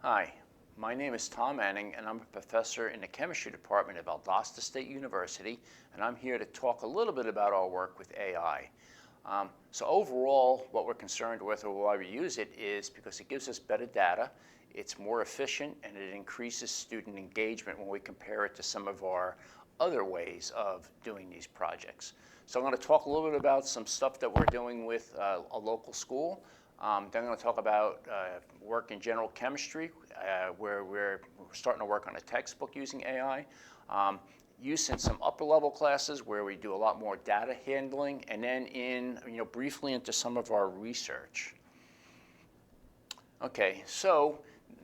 Hi, my name is Tom Manning, and I'm a professor in the chemistry department at Valdosta State University, and I'm here to talk a little bit about our work with AI. So overall, what we're concerned with, or why we use it, is because it gives us better data, it's more efficient, and it increases student engagement when we compare it to some of our other ways of doing these projects. So I'm going to talk a little bit about some stuff that we're doing with a local school. Then I'm going to talk about work in general chemistry, where we're starting to work on a textbook using AI. Use in some upper level classes where we do a lot more data handling, and then briefly into some of our research. Okay, so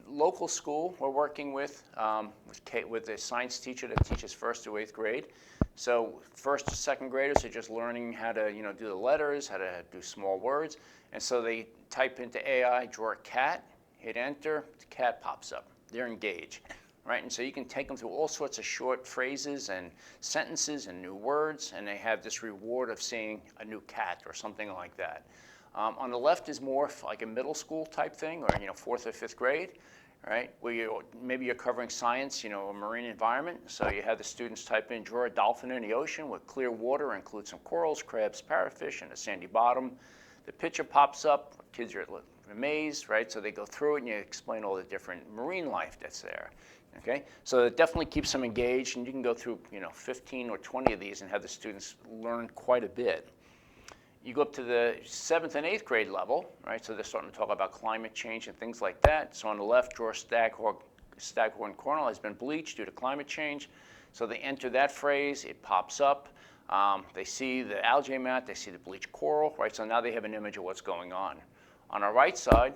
local school we're working with a science teacher that teaches 1st through 8th grade. So 1st to 2nd graders are just learning how to do the letters, how to do small words, and so they type into AI, draw a cat, hit enter, the cat pops up. They're engaged. Right, and so you can take them through all sorts of short phrases and sentences and new words, and they have this reward of seeing a new cat or something like that. On the left is more like a middle school type thing, or 4th or 5th grade, right? Where maybe you're covering science, a marine environment. So you have the students type in, draw a dolphin in the ocean with clear water, include some corals, crabs, parrotfish, and a sandy bottom. The picture pops up. Kids are amazed, right? So they go through it, and you explain all the different marine life that's there. Okay, so it definitely keeps them engaged, and you can go through 15 or 20 of these and have the students learn quite a bit. You go up to the 7th and 8th grade level, right? So they're starting to talk about climate change and things like that. So on the left, draw staghorn coral has been bleached due to climate change. So they enter that phrase, it pops up. They see the algae mat, they see the bleached coral, right? So now they have an image of what's going on. On our right side,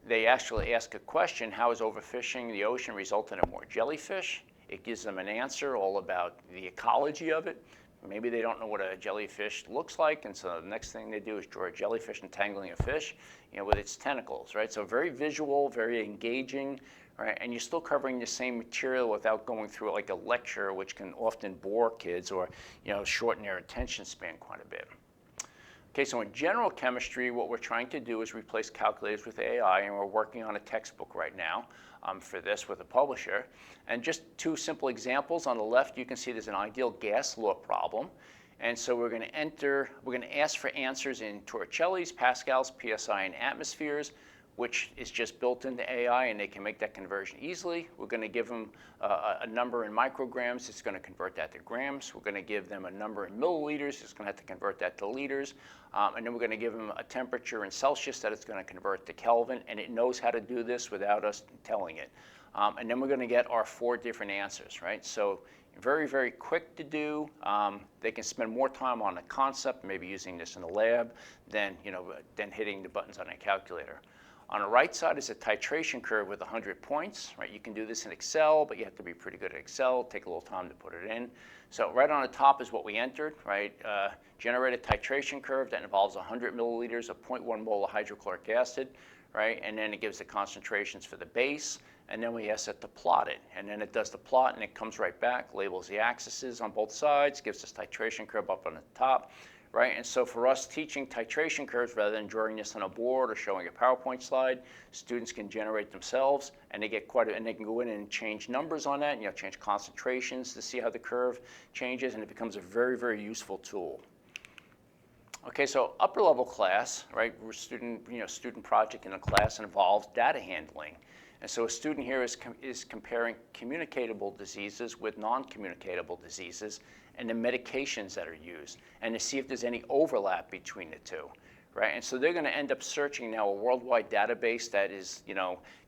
they actually ask a question: how has overfishing the ocean resulted in more jellyfish? It gives them an answer all about the ecology of it. Maybe they don't know what a jellyfish looks like, and so the next thing they do is draw a jellyfish entangling a fish, with its tentacles, right? So very visual, very engaging, right? And you're still covering the same material without going through like a lecture, which can often bore kids or, shorten their attention span quite a bit. Okay, so in general chemistry, what we're trying to do is replace calculators with AI, and we're working on a textbook right now for this with a publisher. And just two simple examples. On the left, you can see there's an ideal gas law problem. And so we're going to ask for answers in Torricelli's, Pascal's, PSI, and atmospheres, which is just built into AI, and they can make that conversion easily. We're going to give them a number in micrograms. It's going to convert that to grams. We're going to give them a number in milliliters. It's going to have to convert that to liters. And then we're going to give them a temperature in Celsius that it's going to convert to Kelvin, and it knows how to do this without us telling it. And then we're going to get our 4 different answers, right? So very, very quick to do. They can spend more time on the concept, maybe using this in the lab, than hitting the buttons on a calculator. On the right side is a titration curve with 100 points, right? You can do this in Excel, but you have to be pretty good at Excel, take a little time to put it in. So right on the top is what we entered, right? Generate a titration curve that involves 100 milliliters of 0.1 mole of hydrochloric acid, right? And then it gives the concentrations for the base, and then we ask it to plot it. And then it does the plot, and it comes right back, labels the axes on both sides, gives this titration curve up on the top. Right, and so for us teaching titration curves, rather than drawing this on a board or showing a PowerPoint slide, students can generate themselves, and they get and they can go in and change numbers on that, change concentrations to see how the curve changes, and it becomes a very, very useful tool. Okay, so upper level class, right? We're student project in a class involves data handling. And so a student here is comparing communicable diseases with non-communicable diseases and the medications that are used, and to see if there's any overlap between the two, right? And so they're going to end up searching now a worldwide database that is,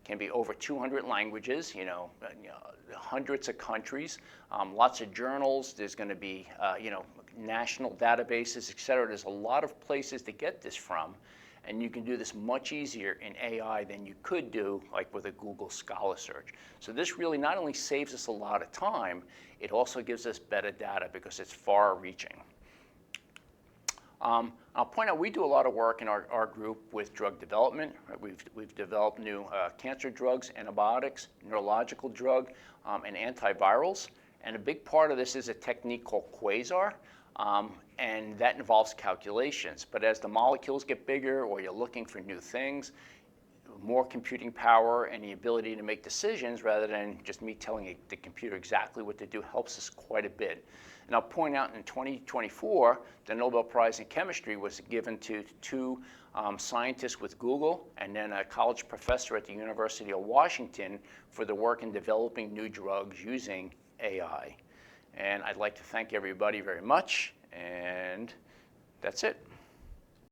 can be over 200 languages, hundreds of countries, lots of journals. There's going to be, national databases, et cetera. There's a lot of places to get this from. And you can do this much easier in AI than you could do like with a Google Scholar search. So this really not only saves us a lot of time, it also gives us better data because it's far-reaching. I'll point out we do a lot of work in our group with drug development. Right? We've developed new cancer drugs, antibiotics, neurological drug, and antivirals. And a big part of this is a technique called quasar. And that involves calculations. But as the molecules get bigger or you're looking for new things, more computing power and the ability to make decisions rather than just me telling the computer exactly what to do helps us quite a bit. And I'll point out in 2024, the Nobel Prize in Chemistry was given to two scientists with Google and then a college professor at the University of Washington for the work in developing new drugs using AI. And I'd like to thank everybody very much, and that's it.